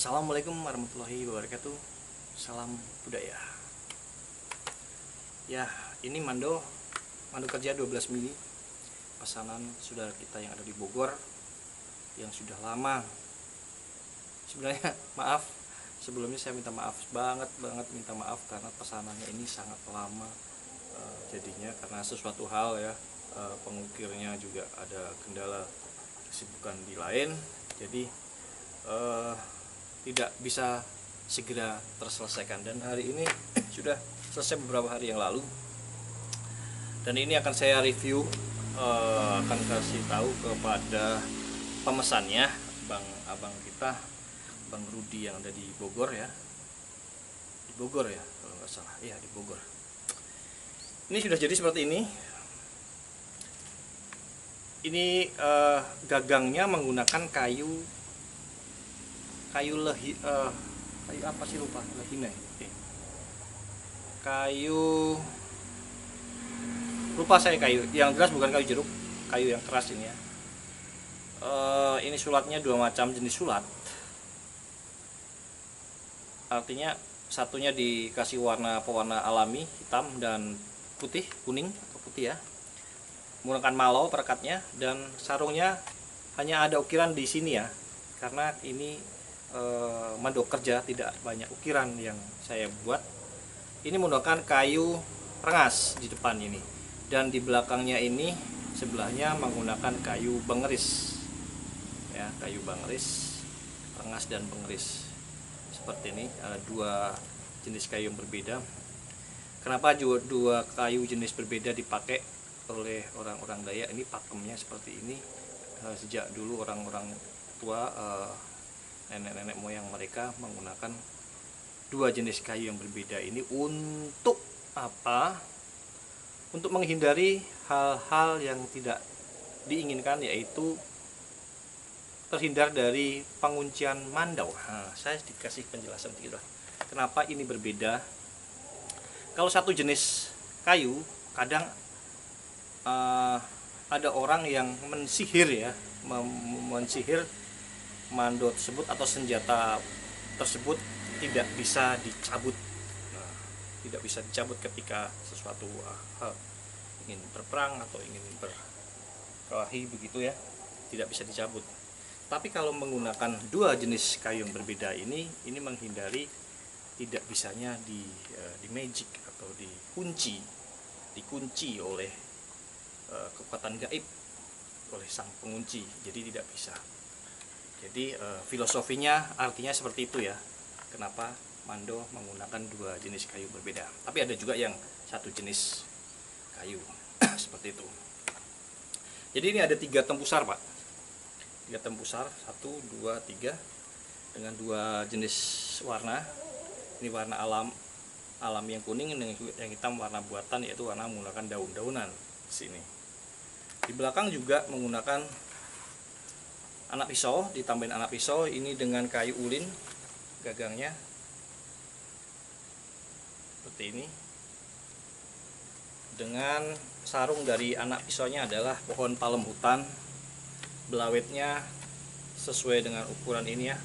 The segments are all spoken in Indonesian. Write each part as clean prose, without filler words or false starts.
Assalamualaikum warahmatullahi wabarakatuh. Salam budaya. Ya, ini mando kerja 12 mili pesanan saudara kita yang ada di Bogor yang sudah lama. Sebenarnya maaf, sebelumnya saya minta maaf banget minta maaf karena pesanannya ini sangat lama. Jadinya karena sesuatu hal ya, pengukirnya juga ada kendala kesibukan di lain, jadi tidak bisa segera terselesaikan, dan hari ini sudah selesai beberapa hari yang lalu, dan ini akan saya review, akan kasih tahu kepada pemesannya, abang kita, Bang Rudi yang ada di Bogor ya, kalau nggak salah, ya di Bogor. Ini sudah jadi seperti ini. Ini gagangnya menggunakan kayu apa sih, lupa, lehina. Lupa saya kayu. Yang jelas bukan kayu jeruk, kayu yang keras ini ya. Ini sulatnya dua macam jenis sulat. Artinya satunya dikasih pewarna alami hitam dan putih, kuning atau putih ya, menggunakan malau perekatnya, dan sarungnya hanya ada ukiran di sini ya, karena ini mando kerja tidak banyak ukiran yang saya buat. Ini menggunakan kayu rengas di depan ini, dan di belakangnya ini sebelahnya menggunakan kayu bengeris ya, kayu bengeris, rengas dan bengeris seperti ini. Ada dua jenis kayu yang berbeda. Kenapa dua kayu jenis berbeda dipakai oleh orang-orang Dayak? Ini pakemnya seperti ini. Sejak dulu orang-orang tua, nenek-nenek moyang mereka menggunakan dua jenis kayu yang berbeda ini untuk apa? Untuk menghindari hal-hal yang tidak diinginkan, yaitu terhindar dari penguncian mandau. Saya dikasih penjelasan sedikit lah, kenapa ini berbeda. Kalau satu jenis kayu, kadang ada orang yang mensihir ya, mensihir mando tersebut atau senjata tersebut tidak bisa dicabut. Tidak bisa dicabut ketika sesuatu ingin berperang atau ingin berkelahi begitu ya, tidak bisa dicabut. Tapi kalau menggunakan dua jenis kayu yang berbeda ini menghindari tidak bisanya di magic atau dikunci oleh kekuatan gaib, oleh sang pengunci, jadi tidak bisa. Jadi filosofinya artinya seperti itu ya, kenapa mando menggunakan dua jenis kayu berbeda. Tapi ada juga yang satu jenis kayu seperti itu. Jadi ini ada 3 tempusar Pak, 3 tempusar, 1, 2, 3, dengan dua jenis warna. Ini warna alam yang kuning, yang hitam warna buatan, yaitu warna menggunakan daun-daunan sini. Di belakang juga menggunakan anak pisau, ditambahin anak pisau ini dengan kayu ulin gagangnya seperti ini. Dengan sarung dari anak pisaunya adalah pohon palem hutan, belawetnya sesuai dengan ukuran ini ya,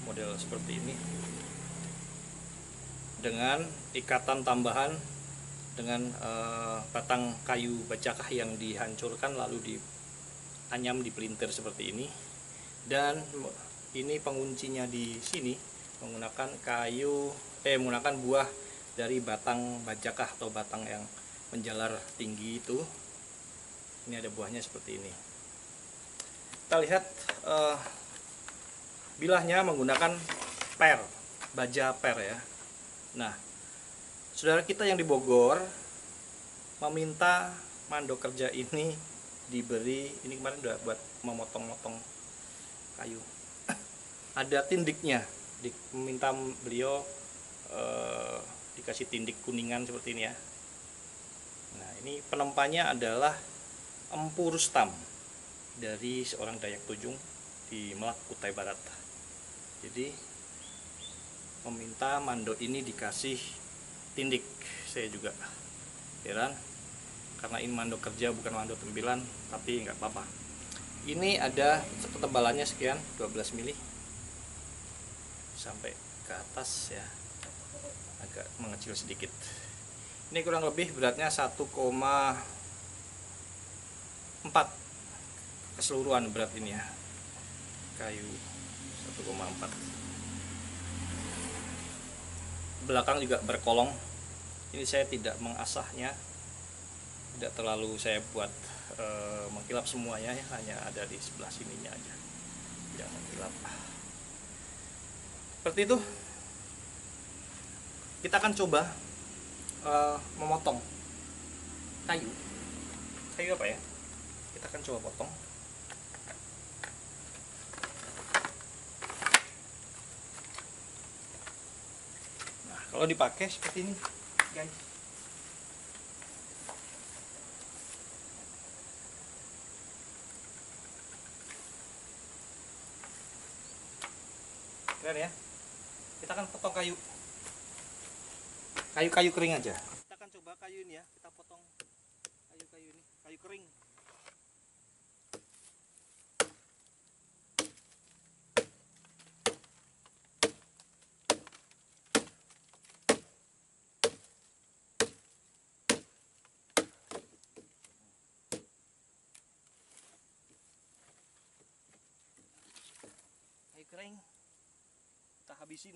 model seperti ini, dengan ikatan tambahan dengan batang kayu bajakah yang dihancurkan lalu dianyam di pelintir seperti ini. Dan ini penguncinya di sini menggunakan menggunakan buah dari batang bajakah atau batang yang menjalar tinggi itu. Ini ada buahnya seperti ini. Kita lihat bilahnya menggunakan baja per ya. Nah, saudara kita yang di Bogor meminta mando kerja ini diberi, ini kemarin udah buat memotong-motong kayu, ada tindiknya, meminta beliau dikasih tindik kuningan seperti ini ya. Nah, ini penempannya adalah Empu Rustam dari seorang Dayak Tujung di Melak, Kutai Barat. Jadi meminta mando ini dikasih tindik. Saya juga heran, karena ini mando kerja bukan mando tembilan, tapi nggak apa-apa. Ini ada ketebalannya sekian, 12 mili. sampai ke atas ya, agak mengecil sedikit. Ini kurang lebih beratnya 1,4 keseluruhan berat ini ya, kayu 1,4. Belakang juga berkolong. Ini saya tidak mengasahnya, tidak terlalu saya buat mengkilap semuanya ya, hanya ada di sebelah sininya aja yang mengkilap. Seperti itu. Kita akan coba memotong kayu apa ya, kita akan coba potong. Nah, kalau dipakai seperti ini guys, keren ya. Kita akan potong kayu kering aja. Kita akan coba kayu ini ya, kita potong kayu ini, kayu kering. Kayu kering kita habisin.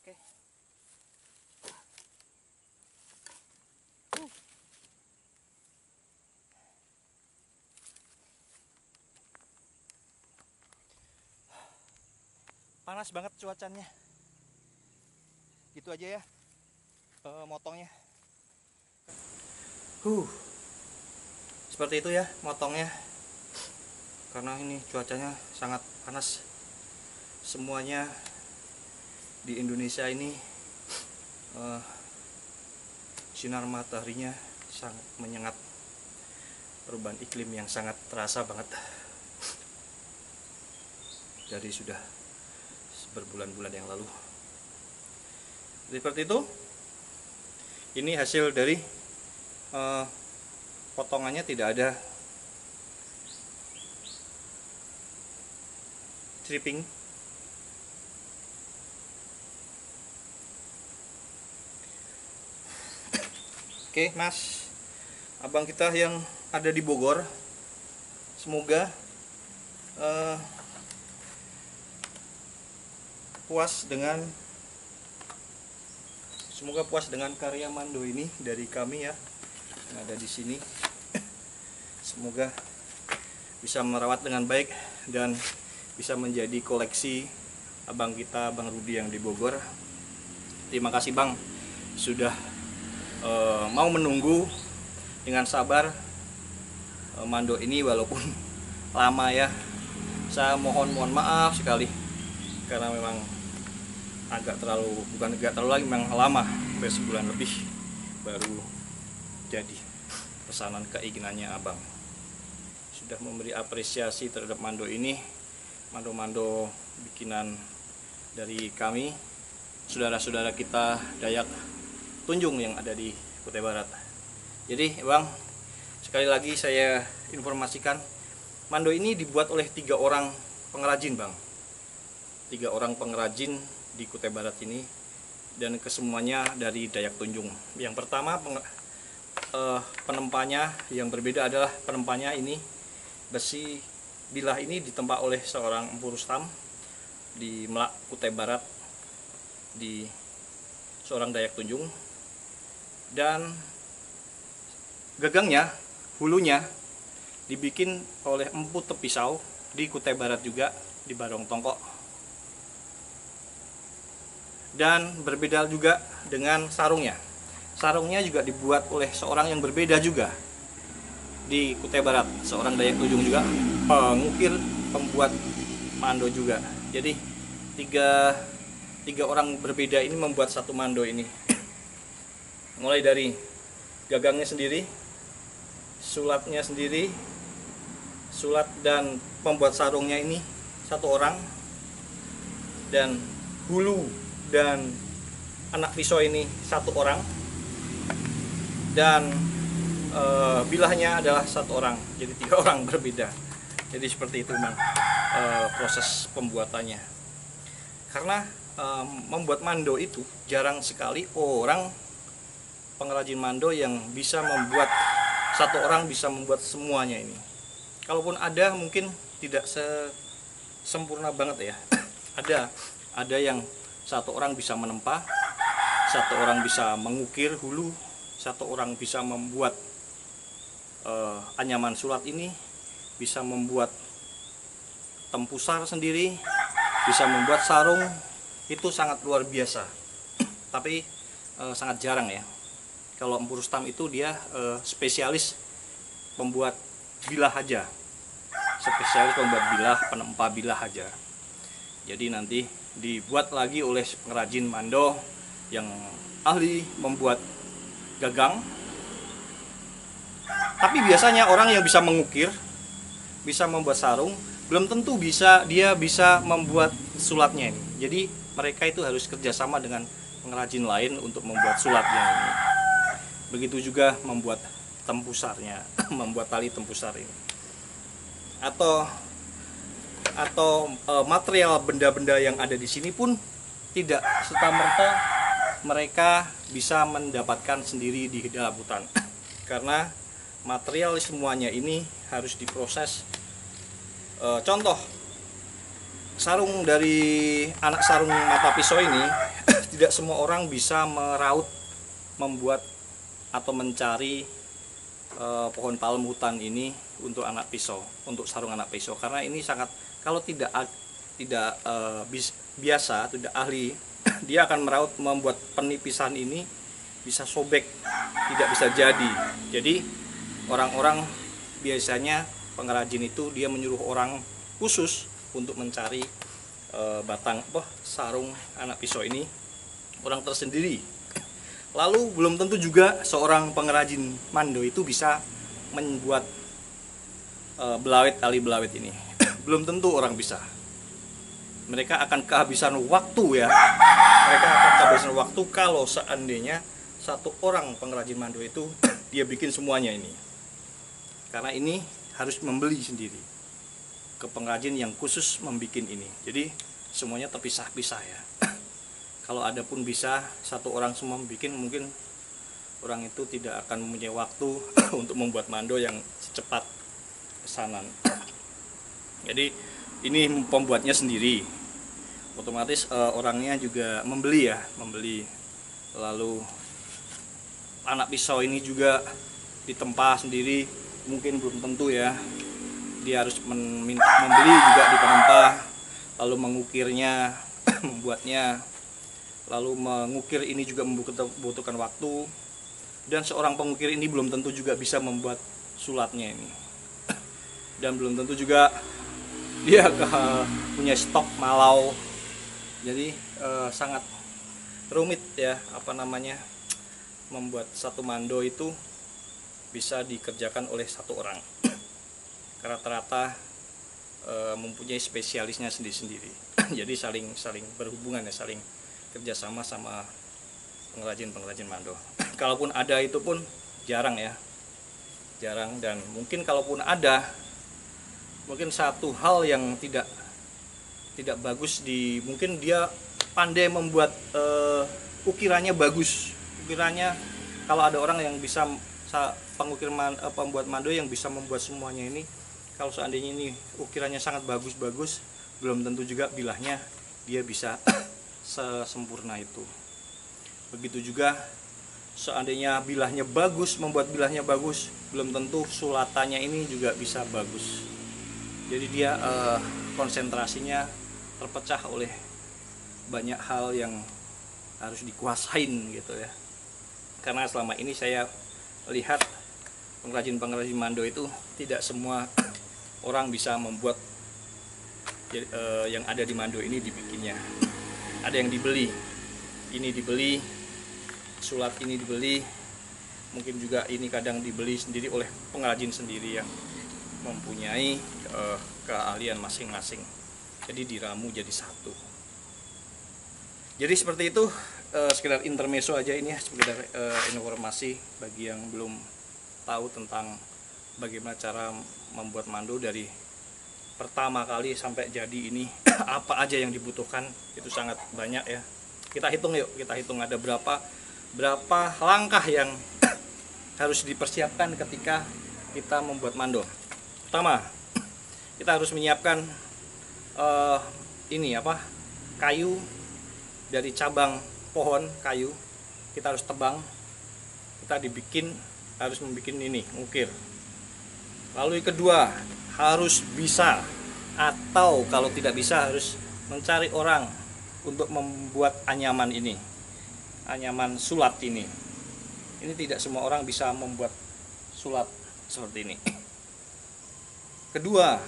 Oke. Panas banget cuacanya. Gitu aja ya motongnya. Seperti itu ya motongnya. Karena ini cuacanya sangat panas. Semuanya di Indonesia ini sinar mataharinya sangat menyengat. Perubahan iklim yang sangat terasa banget. Dari sudah berbulan-bulan yang lalu. Seperti itu. Ini hasil dari potongannya, tidak ada stripping. Oke mas, abang kita yang ada di Bogor, semoga puas dengan karya Mando ini dari kami ya, yang ada di sini. Semoga bisa merawat dengan baik dan bisa menjadi koleksi abang kita, Bang Rudi yang di Bogor. Terima kasih Bang, sudah mau menunggu dengan sabar Mando ini walaupun lama ya. Saya mohon maaf sekali karena memang bukan terlalu lagi, memang lama, sampai sebulan lebih baru jadi pesanan keinginannya abang. Sudah memberi apresiasi terhadap Mando ini, mando bikinan dari kami, saudara-saudara kita Dayak Tunjung yang ada di Kutai Barat. Jadi bang, sekali lagi saya informasikan, Mando ini dibuat oleh 3 orang pengrajin bang. 3 orang pengrajin di Kutai Barat ini, dan kesemuanya dari Dayak Tunjung. Yang pertama penempanya yang berbeda adalah penempanya ini besi bilah ini ditempa oleh seorang Empu Rustam di Melak Kutai Barat, di seorang Dayak Tunjung. Dan gagangnya, hulunya dibikin oleh Empu Tepisau di Kutai Barat juga, di Barong Tongkok. Dan berbeda juga dengan sarungnya. Sarungnya juga dibuat oleh seorang yang berbeda juga di Kutai Barat, seorang Dayak Tunjung juga, pengukir, pembuat Mando juga. Jadi tiga orang berbeda ini membuat satu Mando ini. Mulai dari gagangnya sendiri, sulapnya sendiri, sulat dan pembuat sarungnya ini satu orang, dan hulu dan anak pisau ini satu orang, dan bilahnya adalah satu orang, jadi 3 orang berbeda. Jadi seperti itu proses pembuatannya. Karena membuat mando itu jarang sekali orang pengrajin mando yang bisa membuat, satu orang bisa membuat semuanya ini. Kalaupun ada, mungkin tidak sempurna banget ya. Ada yang satu orang bisa menempa, satu orang bisa mengukir hulu, satu orang bisa membuat anyaman sulat ini, bisa membuat tempusar sendiri, bisa membuat sarung. Itu sangat luar biasa. Tapi sangat jarang ya. Kalau Empu Rustam itu dia spesialis pembuat bilah aja, spesialis pembuat bilah, penempa bilah aja. Jadi nanti dibuat lagi oleh pengrajin mando yang ahli membuat gagang. Tapi biasanya orang yang bisa mengukir, bisa membuat sarung, belum tentu dia bisa membuat sulatnya ini. Jadi mereka itu harus kerjasama dengan pengrajin lain untuk membuat sulatnya ini. Begitu juga membuat tempusarnya, membuat tali tempusar ini. Atau material benda-benda yang ada di sini pun tidak serta-merta mereka bisa mendapatkan sendiri di dalam hutan. Karena material semuanya ini harus diproses. Contoh, sarung dari anak sarung mata pisau ini tidak semua orang bisa meraut, membuat atau mencari pohon palem hutan ini untuk anak pisau, untuk sarung anak pisau. Karena ini sangat, kalau tidak biasa, tidak ahli, dia akan meraut, membuat penipisan ini bisa sobek, tidak bisa jadi. Jadi orang-orang biasanya pengrajin itu dia menyuruh orang khusus untuk mencari batang sarung anak pisau ini, orang tersendiri. Lalu belum tentu juga seorang pengrajin mando itu bisa membuat belawit, tali belawit ini. Belum tentu orang bisa. Mereka akan kehabisan waktu ya. Mereka akan kehabisan waktu kalau seandainya satu orang pengrajin mando itu dia bikin semuanya ini. Karena ini harus membeli sendiri ke pengrajin yang khusus membikin ini. Jadi semuanya terpisah-pisah ya. Kalau ada pun bisa satu orang semua bikin, mungkin orang itu tidak akan mempunyai waktu untuk membuat mando yang secepat pesanan. Jadi ini pembuatnya sendiri, otomatis orangnya juga membeli ya, membeli. Lalu anak pisau ini juga ditempa sendiri, mungkin belum tentu ya, dia harus membeli juga di penempa, lalu mengukirnya, membuatnya. Lalu mengukir ini juga membutuhkan waktu, dan seorang pengukir ini belum tentu juga bisa membuat sulatnya ini, dan belum tentu juga dia punya stok malau. Jadi sangat rumit ya, membuat satu mando itu bisa dikerjakan oleh satu orang. Rata-rata mempunyai spesialisnya sendiri-sendiri. Jadi saling berhubungan ya, saling kerjasama sama pengrajin mando. Kalaupun ada itu pun jarang ya, jarang. Dan mungkin kalaupun ada, mungkin satu hal yang tidak bagus mungkin dia pandai membuat ukirannya bagus. Ukirannya, kalau ada orang yang bisa pembuat mando yang bisa membuat semuanya ini, kalau seandainya ini ukirannya sangat bagus, belum tentu juga bilahnya dia bisa sesempurna itu. Begitu juga seandainya bilahnya bagus, membuat bilahnya bagus, belum tentu sulatannya ini juga bisa bagus. Jadi dia konsentrasinya terpecah oleh banyak hal yang harus dikuasain gitu ya. Karena selama ini saya lihat pengrajin mando itu tidak semua orang bisa membuat yang ada di mando ini dibikinnya. Ada yang dibeli, ini dibeli, sulat ini dibeli, mungkin juga ini kadang dibeli sendiri oleh pengrajin sendiri yang mempunyai keahlian masing-masing. Jadi diramu jadi satu. Jadi seperti itu, sekedar intermezzo aja ini ya, sekedar informasi bagi yang belum tahu tentang bagaimana cara membuat mando dari pertama kali sampai jadi ini. Apa aja yang dibutuhkan, itu sangat banyak ya. Kita hitung yuk, kita hitung ada berapa langkah yang harus dipersiapkan ketika kita membuat mando. Pertama, kita harus menyiapkan kayu dari cabang pohon kayu. Kita harus tebang, kita harus membuat ini, ukir. Lalu yang kedua, harus bisa, atau kalau tidak bisa harus mencari orang untuk membuat anyaman ini, anyaman sulat ini. Ini tidak semua orang bisa membuat sulat seperti ini. Kedua,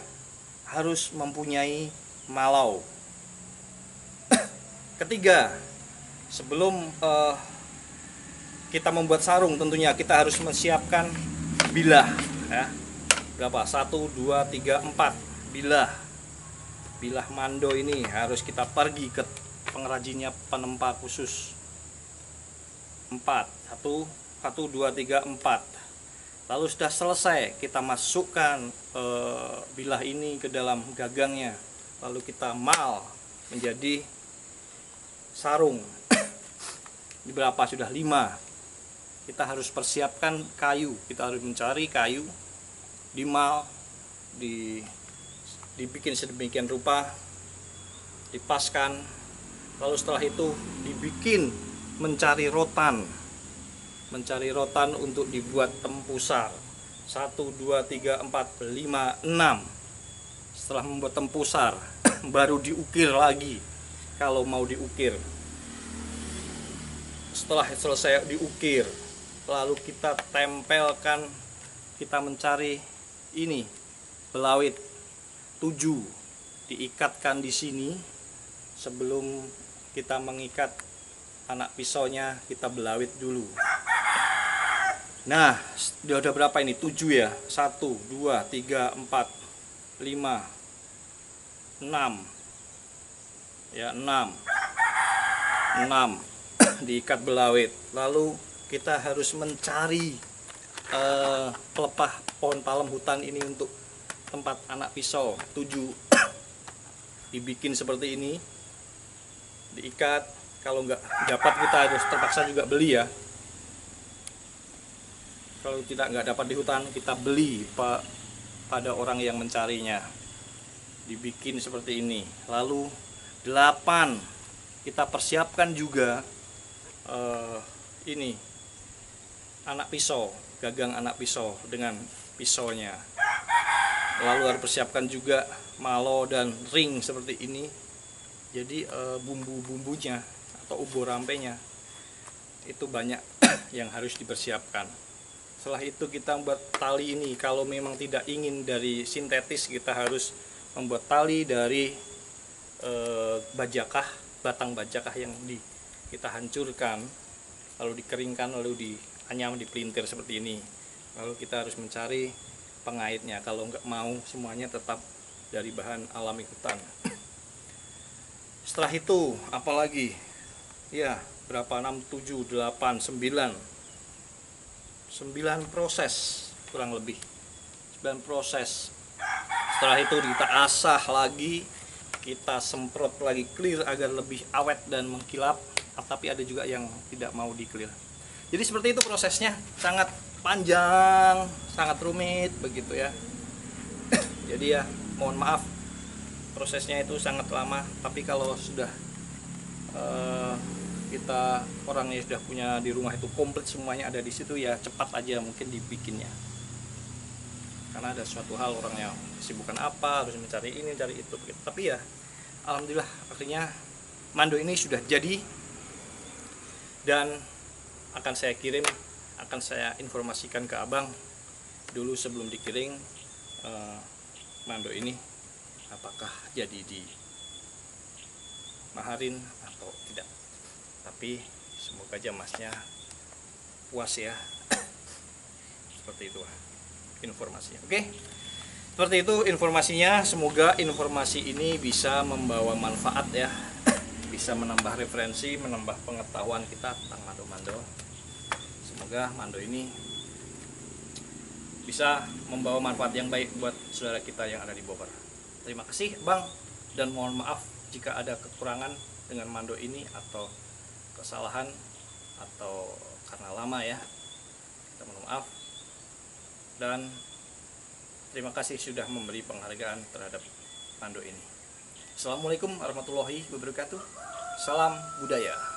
harus mempunyai malau. Ketiga, sebelum kita membuat sarung, tentunya kita harus menyiapkan bilah ya. Berapa? 1, 2, 3, 4 bilah. Bilah mando ini harus kita pergi ke pengrajinnya, penempa khusus. 4, 1, 2, 3, 4. Lalu sudah selesai, kita masukkan bilah ini ke dalam gagangnya. Lalu kita mal menjadi sarung. Ini berapa? Sudah 5. Kita harus persiapkan kayu. Kita harus mencari kayu, dimal, dibikin sedemikian rupa, dipaskan. Lalu setelah itu dibikin, mencari rotan untuk dibuat tempusar. 1, 2, 3, 4, 5, 6. Setelah membuat tempusar baru diukir lagi kalau mau diukir. Setelah selesai diukir, lalu kita tempelkan, kita mencari ini belawit 7, diikatkan di sini. Sebelum kita mengikat anak pisaunya, kita belawit dulu. Nah, udah berapa ini? 7 ya. 1, 2, 3, 4, 5, 6 ya, 6 diikat belawit. Lalu kita harus mencari pelepah pohon palem hutan ini untuk tempat anak pisau 7. Dibikin seperti ini, diikat. Kalau nggak dapat, kita harus terpaksa juga beli ya. Kalau nggak dapat di hutan, kita beli pada orang yang mencarinya. Dibikin seperti ini. Lalu 8, kita persiapkan juga ini anak pisau, gagang anak pisau dengan pisaunya. Lalu harus persiapkan juga malo dan ring seperti ini. Jadi bumbu-bumbunya atau ubur rampenya itu banyak yang harus dipersiapkan. Setelah itu kita membuat tali ini. Kalau memang tidak ingin dari sintetis, kita harus membuat tali dari bajakah, batang bajakah yang kita hancurkan, lalu dikeringkan, lalu dipelintir seperti ini. Lalu kita harus mencari pengaitnya. Kalau nggak mau semuanya tetap dari bahan alami hutan. Setelah itu apalagi? Ya, berapa? 6, 7, 8, 9 proses kurang lebih. 9 proses. Setelah itu kita asah lagi, kita semprot lagi clear agar lebih awet dan mengkilap. Tapi ada juga yang tidak mau di clear. Jadi seperti itu prosesnya, sangat panjang, sangat rumit begitu ya. Jadi ya, mohon maaf, prosesnya itu sangat lama. Tapi kalau sudah kita orangnya sudah punya di rumah itu komplit semuanya ada di situ, ya cepat aja mungkin dibikinnya. Karena ada suatu hal orangnya kesibukan apa, harus mencari ini, cari itu begitu. Tapi ya alhamdulillah akhirnya mando ini sudah jadi dan akan saya kirim, akan saya informasikan ke abang dulu sebelum dikirim mando ini apakah jadi di maharin atau tidak. Tapi semoga aja masnya puas ya. Seperti itu informasinya. Oke, Seperti itu informasinya. Semoga informasi ini bisa membawa manfaat ya, bisa menambah referensi, menambah pengetahuan kita tentang mando-mando. Semoga mando ini bisa membawa manfaat yang baik buat saudara kita yang ada di Bogor. Terima kasih Bang, dan mohon maaf jika ada kekurangan dengan mando ini atau kesalahan atau karena lama ya. Kita mohon maaf. Dan terima kasih sudah memberi penghargaan terhadap mando ini. Assalamualaikum warahmatullahi wabarakatuh. Salam budaya.